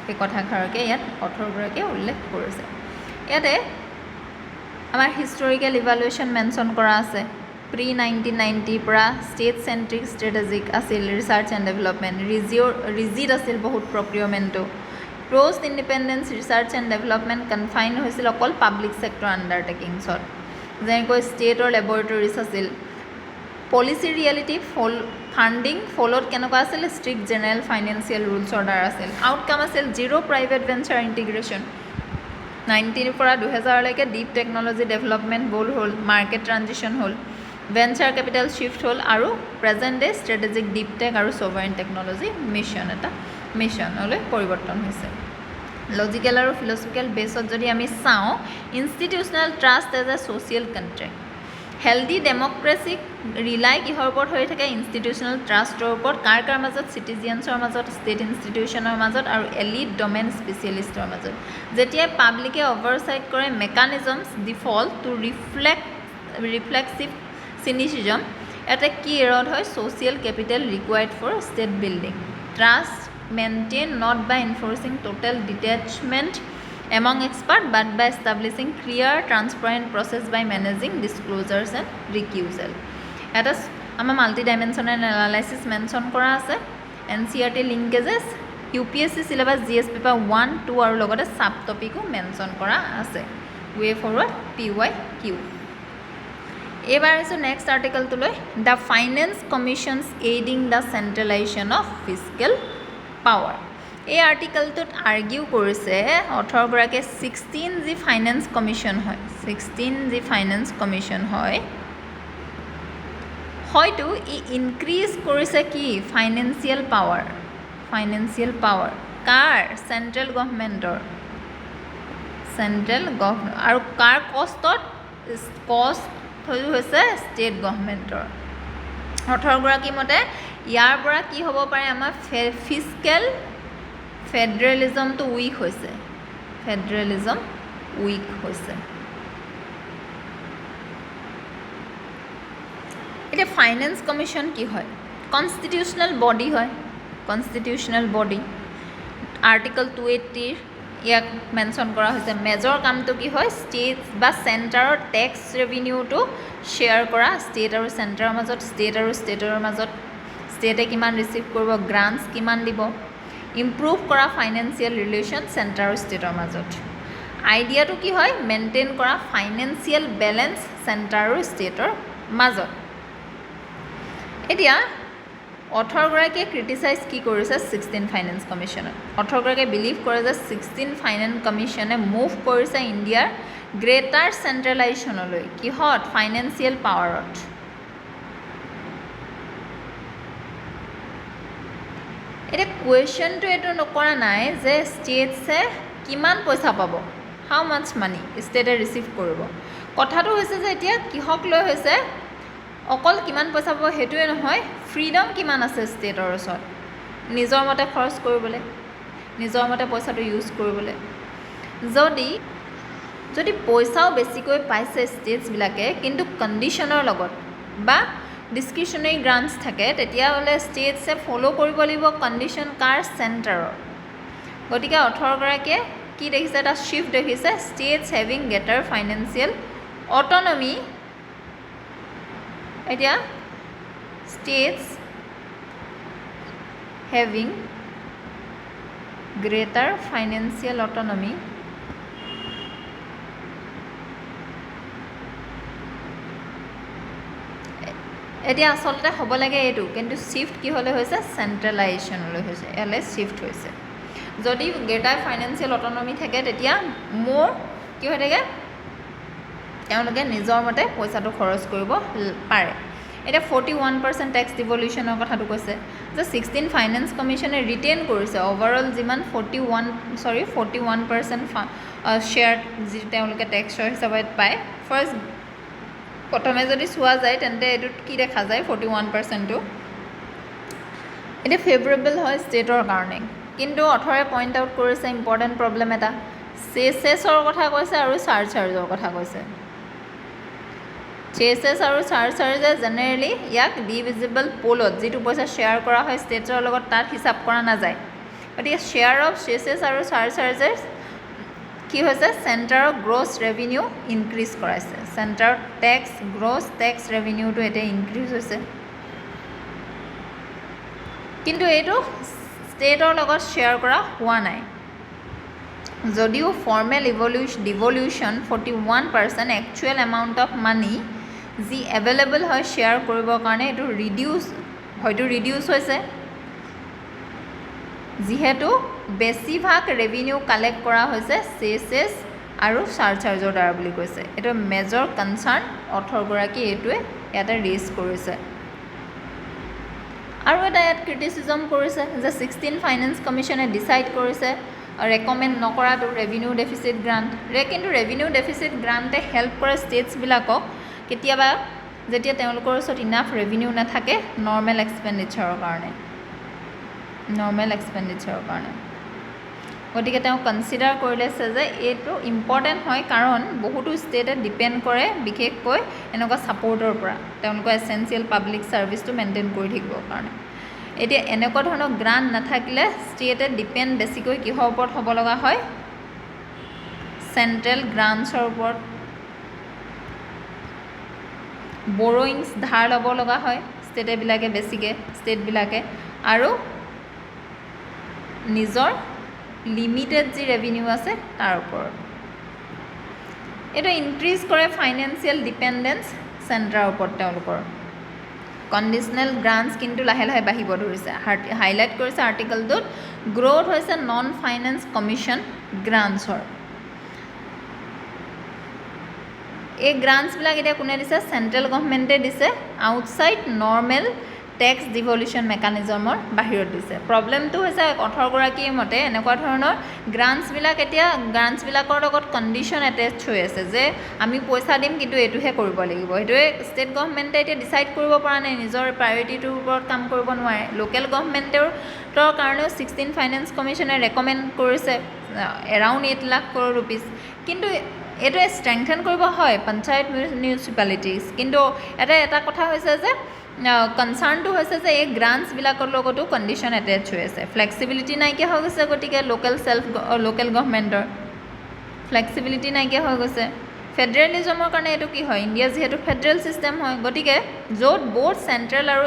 এই কথাষাৰকে ইয়াত অথৰগৰাকীয়ে উল্লেখ কৰিছে ইয়াতে আমাৰ হিষ্টৰিকেল ইভালুৱেশ্যন মেনশ্যন কৰা আছে প্ৰি 1990 পৰা ষ্টেট চেণ্ট্ৰিক ষ্ট্ৰেটেজিক আছিল ৰিচাৰ্চ এণ্ড ডেভেলপমেণ্ট ৰিজিড আছিল বহুত প্ৰক্ৰিয়'ৰমেণ্টটো post independence research and development confine হৈছিল অকল পাব্লিক ছেক্টৰ আণ্ডাৰটেকিংছত যেনেকৈ ষ্টেটৰ লেবৰেটৰিজ আছিল পলিচি ৰিয়েলিটি ফাণ্ডিং ফলত কেনেকুৱা আছিল ষ্ট্ৰিক্ট জেনেৰেল ফাইনেন্সিয়েল ৰুলছৰ দ্বাৰা আছিল আউটকাম আছিল জিৰ' প্ৰাইভেট ভেঞ্চাৰ ইণ্টিগ্ৰেশ্যন 90 পৰা 2000লৈকে ডিপ টেকন'লজি ডেভেলপমেণ্ট ব'ল হ'ল মাৰ্কেট ট্ৰানজিশ্যন হ'ল ভেঞ্চাৰ কেপিটেল শ্বিফ্ট হ'ল আৰু present day strategic deep tech আৰু ছভাৰেইন টেকন'লজি মিছনলৈ পৰিৱৰ্তন হৈছে লজিকেল আৰু ফিলচফিকেল বেছত যদি আমি চাওঁ institutional trust as a social contract healthy democratic rely কিহৰ ওপৰত হৈ থাকে ইনষ্টিটিউচনেল ট্ৰাষ্টৰ ওপৰত কাৰ মাজত চিটিজেন্সৰ মাজত ষ্টেট ইনষ্টিটিউচনৰ মাজত আৰু এলিট ডমেইন স্পেচিয়েলিষ্টৰ মাজত যেতিয়াই পাব্লিকে অভাৰচাইট কৰে mechanisms default to reflexive cynicism এটা কি এৰড হয় social capital required for state building trust maintain not by enforcing total detachment among experts but by establishing clear transparent process by managing disclosures and recusal এটা আমাৰ multi dimensional analysis mention কৰা আছে NCERT linkages UPSC syllabus GS paper 1 2 আৰু লগতে sub টপিকো mention কৰা আছে ৱে forward PYQ এবাৰ আছে নেক্সট আৰ্টিকলটোলৈ the finance commissions aiding the centralisation of fiscal power এই আৰ্টিকলটোত আৰ্গিউ কৰিছে অথৰগৰাকীয়ে 16 যি ফাইনেন্স কমিশ্যন হয় হয়তো ই ইনক্ৰিজ কৰিছে কি ফাইনেন্সিয়েল পাৱাৰ কাৰ চেণ্ট্ৰেল গভৰ্ণমেণ্টৰ আৰু কাৰ কষ্ট হৈছে ষ্টেট গভৰ্ণমেণ্টৰ অথৰগৰাকী মতে ইয়াৰ পৰা কি হ'ব পাৰে আমাৰ ফিস্কেল ফেডাৰেলিজমটো উইক হৈছে এতিয়া ফাইনেন্স কমিশ্যন কি হয় কনষ্টিটিউচনেল বডি আৰ্টিকল 280 ইয়াক মেনশ্যন কৰা হৈছে মেজৰ কামটো কি হয় ষ্টেট বা চেণ্টাৰৰ টেক্স ৰেভিনিউটো শ্বেয়াৰ কৰা ষ্টেট আৰু চেণ্টাৰৰ মাজত ষ্টেট আৰু ষ্টেটৰ মাজত ষ্টেটে কিমান ৰিচিভ কৰিব গ্ৰাণ্টছ কিমান দিব ইম্প্ৰুভ কৰা ফাইনেন্সিয়েল ৰিলেশ্যন চেণ্টাৰ আৰু ষ্টেটৰ মাজত আইডিয়াটো কি হয় মেইনটেইন কৰা ফাইনেন্সিয়েল বেলেঞ্চ চেণ্টাৰ আৰু ষ্টেটৰ মাজত এতিয়া অথৰগৰাকীয়ে ক্ৰিটিচাইজ কি কৰিছে 16 ফাইনেন্স কমিশ্যনত অথৰগৰাকীয়ে বিলিভ কৰে যে 16 ফাইনেন্স কমিশ্যনে মুভ কৰিছে ইণ্ডিয়াৰ গ্ৰেটাৰ চেণ্ট্ৰেলাইজেশ্যনলৈ কিহত ফাইনেন্সিয়েল পাৱাৰত এতিয়া কুৱেশ্যনটো এইটো নকৰা নাই যে ষ্টেটছে কিমান পইচা পাব হাউ মাছ মানি ষ্টেটে ৰিচিভ কৰিব কথাটো হৈছে যে এতিয়া কিহক লৈ হৈছে অকল কিমান পইচা পাব সেইটোৱে নহয় ফ্ৰীডম কিমান আছে ষ্টেটৰ ওচৰত নিজৰ মতে খৰচ কৰিবলৈ নিজৰ মতে পইচাটো ইউজ কৰিবলৈ যদি পইচাও বেছিকৈ পাইছে ষ্টেটছবিলাকে কিন্তু কণ্ডিশ্যনৰ লগত বা ডিছক্ৰিশ্যনেৰী গ্ৰাণ্টছ থাকে তেতিয়াহ'লে ষ্টেটছে ফ'ল' কৰিব লাগিব কণ্ডিশ্যন কাৰ চেণ্টাৰৰ গতিকে অথৰগৰাকীয়ে কি দেখিছে এটা শ্বিফ্ট দেখিছে states having greater financial autonomy এতিয়া states having greater financial autonomy এতিয়া আচলতে হ'ব লাগে এইটো কিন্তু শ্বিফ্ট কি হ'লে হৈছে চেণ্ট্ৰেলাইজেশ্যনলৈ হৈছে ইয়ালৈ শ্বিফ্ট হৈছে যদি গ্ৰেটাৰ ফাইনেন্সিয়েল অট'নমি থাকে তেতিয়া মোৰ কি হৈ থাকে তেওঁলোকে নিজৰ মতে পইচাটো খৰচ কৰিব পাৰে এতিয়া 41% টেক্স ডিভলিউশ্যনৰ কথাটো কৈছে যে 16 ফাইনেন্স কমিশ্যনে ৰিটেইন কৰিছে অভাৰঅল যিমান 41% শ্বেয়াৰ যি তেওঁলোকে টেক্সৰ হিচাপত পায় ফাৰ্ষ্ট প্ৰথমে যদি চোৱা যায় তেন্তে এইটোত কি দেখা যায় 41%টো এতিয়া ফেভৰেবল হয় ষ্টেটৰ কাৰণে কিন্তু অথৰে পইণ্ট আউট কৰিছে ইম্পৰ্টেণ্ট প্ৰব্লেম এটা চেচেছৰ কথা কৈছে আৰু চাৰ্চাৰ্জৰ কথা কৈছে। চেচেছ আৰু চাৰ্চাৰ্জে জেনেৰেলি ইয়াক ডিভিজিবল পলত যিটো পইচা শ্বেয়াৰ কৰা হয় ষ্টেটছৰ লগত তাত হিচাপ কৰা নাযায়। গতিকে শ্বেয়াৰ অফ চেচেছ আৰু চাৰ্চাৰ্জে কি হৈছে চেণ্টাৰৰ গ্ৰছ ৰেভিনিউ ইনক্ৰিজ কৰাইছে। চেণ্টাৰৰ টেক্স গ্ৰছ টেক্স ৰেভিনিউটো এতিয়া ইনক্ৰিজ হৈছে, কিন্তু এইটো ষ্টেটৰ লগত শ্বেয়াৰ কৰা হোৱা নাই। যদিও formal devolution 41% actual amount of money যি এভেইলেবল হয় শ্বেয়াৰ কৰিবৰ কাৰণে এইটো ৰিডিউচ হৈছে, যিহেতু বেছিভাগ ৰেভিনিউ কালেক্ট কৰা হৈছে চেচেছ আৰু চাৰ্চাৰ্জৰ দ্বাৰা বুলি কৈছে। এইটো মেজৰ কনচাৰ্ণ অথৰগৰাকী এইটোৱে ইয়াতে ৰেইজ কৰিছে। আৰু এটা ইয়াত ক্ৰিটিচিজম কৰিছে যে 16 ফাইনেন্স কমিশ্যনে ডিচাইড কৰিছে ৰেকমেণ্ড নকৰাটো ৰেভিনিউ ডেফিচিট গ্ৰাণ্ট। কিন্তু ৰেভিনিউ ডেফিচিট গ্ৰাণ্টে হেল্প কৰে ষ্টেটছবিলাকক কেতিয়াবা যেতিয়া তেওঁলোকৰ ওচৰত ইনাফ ৰেভিনিউ নাথাকে নৰ্মেল এক্সপেণ্ডিচাৰৰ কাৰণে। গতিকে তেওঁ কনচিডাৰ কৰি লৈছে যে এইটো ইম্পৰ্টেণ্ট হয়, কাৰণ বহুতো ষ্টেটে ডিপেণ্ড কৰে বিশেষকৈ এনেকুৱা ছাপৰ্টৰ পৰা তেওঁলোকৰ এছেঞ্চিয়েল পাব্লিক ছাৰ্ভিচটো মেইনটেইন কৰি থাকিবৰ কাৰণে। এতিয়া এনেকুৱা ধৰণৰ গ্ৰাণ্ট নাথাকিলে ষ্টেটে ডিপেণ্ড বেছিকৈ কিহৰ ওপৰত হ'ব লগা হয়, চেণ্ট্ৰেল গ্ৰাণ্টছৰ ওপৰত। বৰয়িংছ ধাৰ ল'ব লগা হয় ষ্টেটবিলাকে আৰু নিজৰ লিমিটেড যি ৰেভিনিউ আছে তাৰ ওপৰত। এইটো ইনক্ৰিজ কৰে ফাইনেন্সিয়েল ডিপেণ্ডেঞ্চ চেণ্টাৰৰ ওপৰত তেওঁলোকৰ। কণ্ডিশ্যনেল গ্ৰাণ্টছ কিন্তু লাহে লাহে বাঢ়িব ধৰিছে। হাইলাইট কৰিছে আৰ্টিকলটোত গ্ৰ'থ হৈছে নন ফাইনেন্স কমিশ্যন গ্ৰাণ্টছৰ। এই গ্ৰাণ্টছবিলাক এতিয়া কোনে দিছে, চেণ্ট্ৰেল গভৰ্ণমেণ্টে দিছে, আউটছাইড নৰ্মেল টেক্স ডিভলিউশ্যন মেকানিজমৰ বাহিৰত দিছে। প্ৰব্লেমটো হৈছে অথৰগৰাকীৰ মতে এনেকুৱা ধৰণৰ গ্ৰাণ্টছবিলাকৰ লগত কণ্ডিশ্যন এটেচ হৈ আছে যে আমি পইচা দিম কিন্তু এইটোহে কৰিব লাগিব। সেইটোৱে ষ্টেট গভৰ্ণমেণ্টে এতিয়া ডিচাইড কৰিব পৰা নাই, নিজৰ প্ৰায়ৰিটিটোৰ ওপৰত কাম কৰিব নোৱাৰে। লোকেল গভৰ্ণমেণ্টৰ কাৰণেও 16 ফাইনেন্স কমিশ্যনে ৰেকমেণ্ড কৰিছে এৰাউণ্ড 8 লাখ crore rupees, কিন্তু এইটোৱে ষ্ট্ৰেংথেন কৰিব হয় পঞ্চায়ত মিউনিচিপালিটিজ। কিন্তু এটা কথা হৈছে যে কনচাৰ্ণটো হৈছে যে এই গ্ৰাণ্টছবিলাকৰ লগতো কণ্ডিশ্যন এটেচ হৈ আছে। ফ্লেক্সিবিলিটি নাইকিয়া হৈ গৈছে, গতিকে লোকেল গভৰ্ণমেণ্টৰ ফ্লেক্সিবিলিটি নাইকিয়া হৈ গৈছে। ফেডাৰেলিজমৰ কাৰণে এইটো কি হয়, ইণ্ডিয়া যিহেতু ফেডাৰেল ছিষ্টেম হয়, গতিকে য'ত ব'থ চেণ্ট্ৰেল আৰু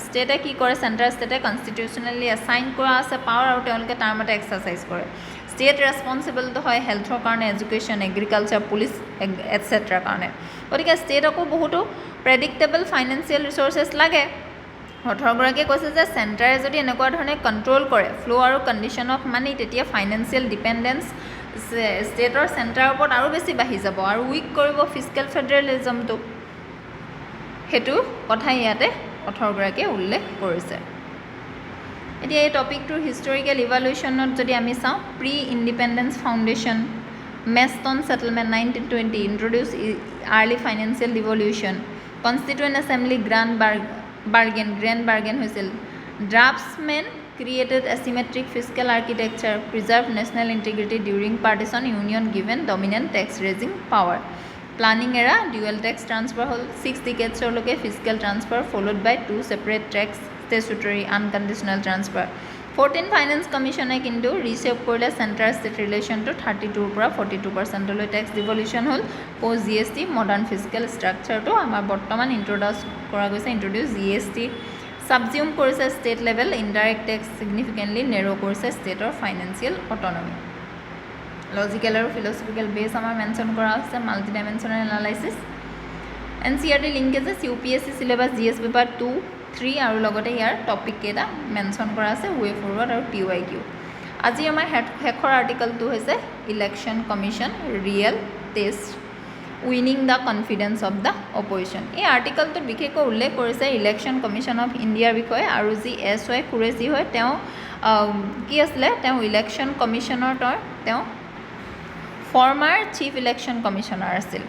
ষ্টেটে কি কৰে, চেণ্ট্ৰেল ষ্টেটে কনষ্টিটিউচনেলি এছাইন কৰা আছে পাৱাৰ আৰু তেওঁলোকে তাৰ মতে এক্সাৰচাইজ কৰে। ষ্টেট ৰেছপনচিবলটো হয় হেল্থৰ কাৰণে, এডুকেশ্যন, এগ্ৰিকালচাৰ, পুলিচ এটচেট্ৰাৰ কাৰণে। গতিকে ষ্টেটকো বহুতো প্ৰেডিক্টেবল ফাইনেন্সিয়েল ৰিচৰ্চেছ লাগে। অথৰগৰাকীয়ে কৈছে যে চেণ্টাৰে যদি এনেকুৱা ধৰণে কণ্ট্ৰল কৰে ফ্ল' আৰু কণ্ডিশ্যন অফ মানি, তেতিয়া ফাইনেন্সিয়েল ডিপেণ্ডেঞ্চ ষ্টেটৰ চেণ্টাৰৰ ওপৰত আৰু বেছি বাঢ়ি যাব আৰু উইক কৰিব ফিস্কেল ফেডাৰেলিজমটো। সেইটো কথা ইয়াতে অথৰগৰাকীয়ে উল্লেখ কৰিছে। এতিয়া এই টপিকটোৰ হিষ্টৰিকেল ইভালুৱেশ্যনত যদি আমি চাওঁ, pre independence foundation, Meston settlement 1920, introduce early financial devolution, constituent assembly grand bargain হৈছিল, draftsmen created asymmetric fiscal architecture, preserve national integrity during partition, union given dominant tax raising power, planning era dual tax transfer হ'ল, 6 ডিকেডছৰলৈকে fiscal transfer followed by 2 separate tax statutory unconditional transfer. 14 finance কমিশ্যনে কিন্তু reshape কৰিলে centre state ৰিলেশ্যনটো 32ৰ পৰা 42%লৈ tax devolution হ'ল। পষ্ট GST মডাৰ্ণ ফিস্কেল ষ্ট্ৰাকচাৰটো আমাৰ বৰ্তমান ইণ্ট্ৰডিউচ GST ছাবজিউম কৰিছে state level indirect tax ছিগনিফিকেণ্টলি narrow' কৰিছে ষ্টেটৰ ফাইনেন্সিয়েল অট'নমি। লজিকেল আৰু ফিলচফিকেল বেছ আমাৰ মেনশ্যন কৰা হৈছে, multi dimensional analysis, NCERT linkages, UPSC syllabus, GS paper 2, 3 আৰু লগতে ইয়াৰ টপিক কেইটা মেনশ্যন কৰা আছে, ৱে ফৰৱাৰ্ড আৰু TYQ। আজি আমাৰ শেষৰ আৰ্টিকলটো হৈছে election commission real test, winning the confidence of the opposition. এই আৰ্টিকলটোত বিশেষকৈ উল্লেখ কৰিছে ইলেকশ্যন কমিশ্যন অফ ইণ্ডিয়াৰ বিষয়ে, আৰু যি SY কুৰেচি হয় তেওঁ কি আছিলে, তেওঁ ইলেকশ্যন কমিশ্যনৰ তেওঁ ফৰ্মাৰ চিফ ইলেকশ্যন কমিশ্যনাৰ আছিল।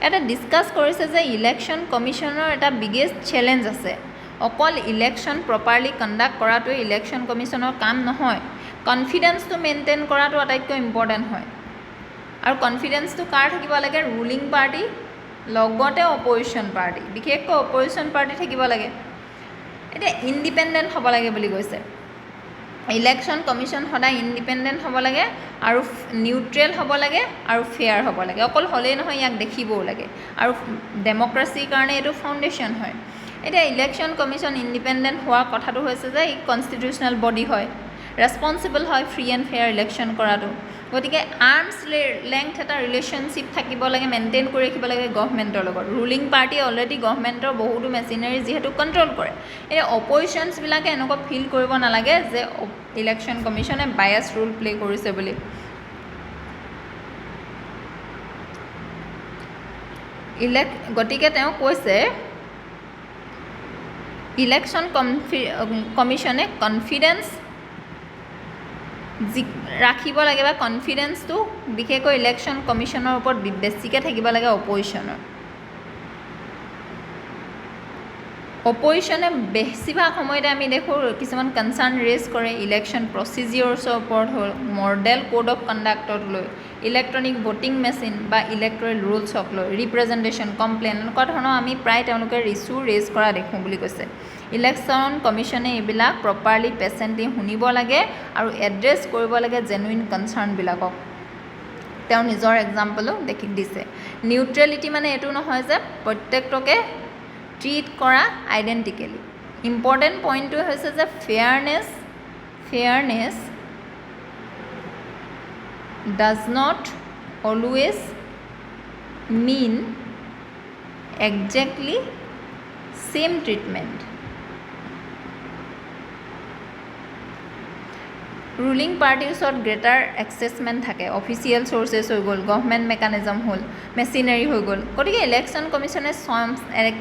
এটা ডিছকাছ কৰিছে যে ইলেকশ্যন কমিশ্যনৰ এটা বিগেষ্ট চেলেঞ্জ আছে, অকল ইলেকশ্যন প্ৰপাৰলি কণ্ডাক্ট কৰাটোৱে ইলেকশ্যন কমিশ্যনৰ কাম নহয়, কনফিডেন্সটো মেইনটেইন কৰাটো আটাইতকৈ ইম্পৰ্টেণ্ট হয়। আৰু কনফিডেন্সটো কাৰ থাকিব লাগে ৰুলিং পাৰ্টি লগতে অপজিশ্যন পাৰ্টি বিশেষকৈ অপজিশ্যন পাৰ্টি থাকিব লাগে এতিয়া ইণ্ডিপেণ্ডেণ্ট হ'ব লাগে বুলি কৈছে ইলেকশ্যন কমিশ্যন সদায় ইণ্ডিপেণ্ডেণ্ট হ'ব লাগে আৰু নিউট্ৰেল হ'ব লাগে আৰু ফেয়াৰ হ'ব লাগে অকল হ'লেই নহয় ইয়াক দেখিবও লাগে আৰু ডেমক্ৰেচিৰ কাৰণে এইটো ফাউণ্ডেশ্যন হয় এতিয়া ইলেকশ্যন কমিশ্যন ইণ্ডিপেণ্ডেণ্ট হোৱাৰ কথাটো হৈছে যে ই কনষ্টিটিউচনেল বডি হয় ৰেছপনচিবল হয় ফ্ৰী এণ্ড ফেয়াৰ ইলেকশ্যন কৰাটো গতিকে আৰ্মছ লেংথ এটা ৰিলেশ্যনশ্বিপ থাকিব লাগে মেইনটেইন কৰি ৰাখিব লাগে গভৰ্ণমেণ্টৰ লগত ৰুলিং পাৰ্টিয়ে অলৰেডি গভৰ্ণমেণ্টৰ বহুতো মেচিনাৰী যিহেতু কণ্ট্ৰল কৰে এতিয়া অপজিশ্যনছবিলাকে এনেকুৱা ফিল কৰিব নালাগে যে ইলেকশ্যন কমিশ্যনে বায়াছ ৰোল প্লে কৰিছে বুলি গতিকে তেওঁ কৈছে ইলেকশ্যন কমিশ্যনে কনফিডেন্স ৰাখিব লাগে বা কনফিডেন্সটো বিশেষকৈ ইলেকশ্যন কমিশ্যনৰ ওপৰত বেছিকৈ থাকিব লাগে অপজিশ্যনৰ অপজিশ্যনে বেছিভাগ সময়তে আমি দেখোঁ কিছুমান কনচাৰ্ণ ৰেজ কৰে ইলেকশ্যন প্ৰচিজিয়ৰ্ছৰ ওপৰত হ'ল মডেল কোড অফ কণ্ডাক্টক লৈ ইলেক্ট্ৰনিক ভোটিং মেচিন বা ইলেক্ট্ৰেল ৰুলছক লৈ ৰিপ্ৰেজেণ্টেশ্যন কমপ্লেইন এনেকুৱা ধৰণৰ আমি প্ৰায় তেওঁলোকে ইছ্যু ৰেজ কৰা দেখোঁ বুলি কৈছে ইলেকশ্যন কমিশ্যনে এইবিলাক প্ৰপাৰলি পেচেণ্টলি শুনিব লাগে আৰু এড্ৰেছ কৰিব লাগে জেনুইন কনচাৰ্ণবিলাকক তেওঁ নিজৰ এক্সাম্পলো দিছে নিউট্ৰেলিটি মানে এইটো নহয় যে প্ৰত্যেকটোকে ট্ৰিট কৰা আইডেণ্টিকেলি ইম্পৰ্টেণ্ট পইণ্টটো হৈছে যে fairness does not always mean exactly same treatment ruling পাৰ্টিৰ ওচৰত গ্ৰেটাৰ এক্সেছমেণ্ট থাকে অফিচিয়েল চ'ৰ্চেছ হৈ গ'ল গভৰ্ণমেণ্ট মেকানিজম হ'ল মেচিনাৰী হৈ গ'ল গতিকে ইলেকশ্যন কমিশ্যনে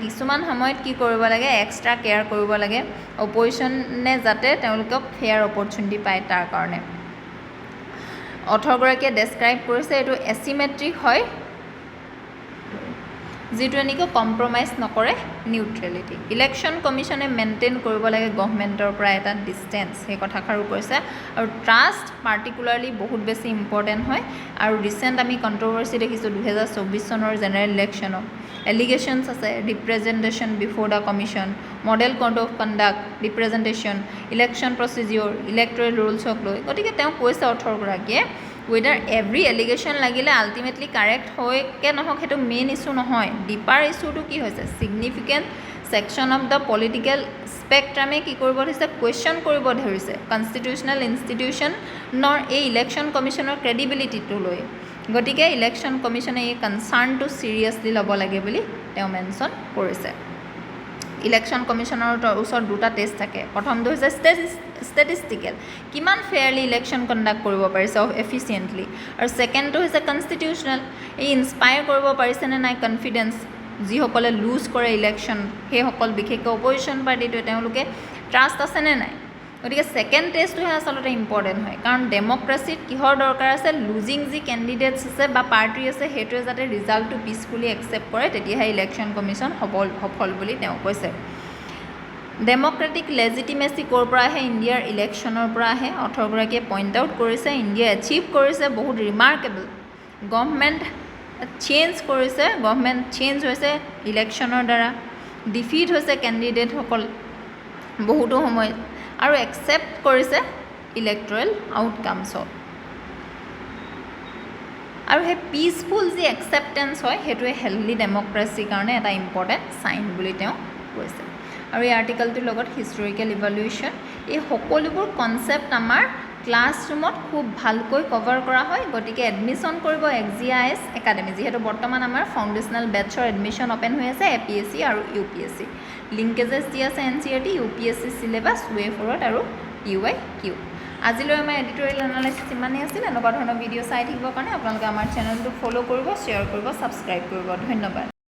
কিছুমান সময়ত কি কৰিব লাগে এক্সট্ৰা কেয়াৰ কৰিব লাগে অপজিশ্যনে যাতে তেওঁলোকক ফেয়াৰ অপৰচুনিটি পায় তাৰ কাৰণে অথৰগৰাকীয়ে ডেছক্ৰাইব কৰিছে এইটো এচিমেট্ৰিক হয় যিটো এনেকৈ কম্প্ৰমাইজ নকৰে নিউট্ৰেলিটি ইলেকশ্যন কমিশ্যনে মেইনটেইন কৰিব লাগে গভৰ্ণমেণ্টৰ পৰা এটা ডিষ্টেঞ্চ সেই কথাষাৰো কৈছে আৰু ট্ৰাষ্ট পাৰ্টিকুলাৰলি বহুত বেছি ইম্পৰ্টেণ্ট হয় আৰু ৰিচেণ্ট আমি কণ্ট্ৰভাৰ্চি দেখিছোঁ 2024 চনৰ জেনেৰেল ইলেকশ্যনত এলিগেশ্যনছ আছে representation before the commission model code of conduct representation election procedure electoral ৰুলছক লৈ গতিকে তেওঁ কৈছে অথৰগৰাকীয়ে ৱেডাৰ এভৰি এলিগেশ্যন লাগিলে আল্টিমেটলি কাৰেক্ট হয়কে নহওক সেইটো মেইন ইছ্যু নহয় ডিপাৰ ইছ্যুটো কি হৈছে significant section of the political স্পেক্ট্ৰামে কি কৰিব ধৰিছে কুৱেশ্যন কৰিব ধৰিছে কনষ্টিটিউচনেল ইনষ্টিটিউশ্যনৰ এই ইলেকশ্যন কমিশ্যনৰ ক্ৰেডিবিলিটিটো লৈ গতিকে ইলেকশ্যন কমিশ্যনে এই কনচাৰ্ণটো ছিৰিয়াছলি ল'ব লাগে বুলি তেওঁ মেনশ্যন কৰিছে ইলেকশ্যন কমিশ্যনৰ ওচৰত দুটা টেষ্ট থাকে প্ৰথমটো হৈছে ষ্টেটিষ্টিকেল কিমান ফেয়াৰলি ইলেকশ্যন কণ্ডাক্ট কৰিব পাৰিছে এফিচিয়েণ্টলি আৰু ছেকেণ্ডটো হৈছে কনষ্টিটিউচনেল এই ইনস্পায়াৰ কৰিব পাৰিছেনে নাই কনফিডেন্স যিসকলে লুজ কৰে ইলেকশ্যন সেইসকল বিশেষকৈ অপজিশ্যন পাৰ্টিটোৱে তেওঁলোকে ট্ৰাষ্ট আছেনে নাই গতিকে ছেকেণ্ড টেষ্টটোহে আচলতে ইম্পৰ্টেণ্ট হয় কাৰণ ডেমক্ৰেচিত কিহৰ দৰকাৰ আছে লুজিং যি কেণ্ডিডেটছ আছে বা পাৰ্টি আছে সেইটোৱে যাতে ৰিজাল্টটো পিচফুলি একচেপ্ট কৰে তেতিয়াহে ইলেকশ্যন কমিশ্যন সফল বুলি তেওঁ কৈছে ডেমক্ৰেটিক লেজিটিমেচি ক'ৰ পৰা আহে ইণ্ডিয়াৰ ইলেকশ্যনৰ পৰা আহে অথৰগৰাকীয়ে পইণ্ট আউট কৰিছে ইণ্ডিয়াই এচিভ কৰিছে বহুত ৰিমাৰ্কেবল গভৰ্ণমেণ্ট চেঞ্জ কৰিছে গভৰ্ণমেণ্ট চেঞ্জ হৈছে ইলেকশ্যনৰ দ্বাৰা ডিফিট হৈছে কেণ্ডিডেটসকল বহুতো সময়ত আৰু একচেপ্ট কৰিছে ইলেক্ট্ৰেল আউটকামছক আৰু সেই পিচফুল যি একচেপ্টেঞ্চ হয় সেইটোৱে হেল্ডি ডেমক্ৰেচিৰ কাৰণে এটা ইম্পৰ্টেণ্ট চাইন বুলি তেওঁ কৈছে আৰু এই আৰ্টিকলটোৰ লগত হিষ্টৰিকেল ইভালুৱেশ্যন এই সকলোবোৰ কনচেপ্ট আমাৰ ক্লাছৰুমত খুব ভালকৈ কভাৰ কৰা হয় গতিকে এডমিশ্যন কৰিব AXIA IAS একাডেমি যিহেতু বৰ্তমান আমাৰ ফাউণ্ডেশ্যনেল বেটছৰ এডমিশ্যন অ'পেন হৈ আছে APSC আৰু UPSC লিংকেজেছ দি আছে NCERT UPSC চিলেবাছ ৱে ফৰৱাৰ্ড আৰু UIQ আজিলৈ আমাৰ এডিটৰিয়েল এনালাইচিছ ইমানেই আছিল এনেকুৱা ধৰণৰ ভিডিঅ' চাই থাকিবৰ কাৰণে আপোনালোকে আমাৰ চেনেলটো ফ'ল' কৰিব শ্বেয়াৰ কৰিব ছাবস্ক্ৰাইব কৰিব ধন্যবাদ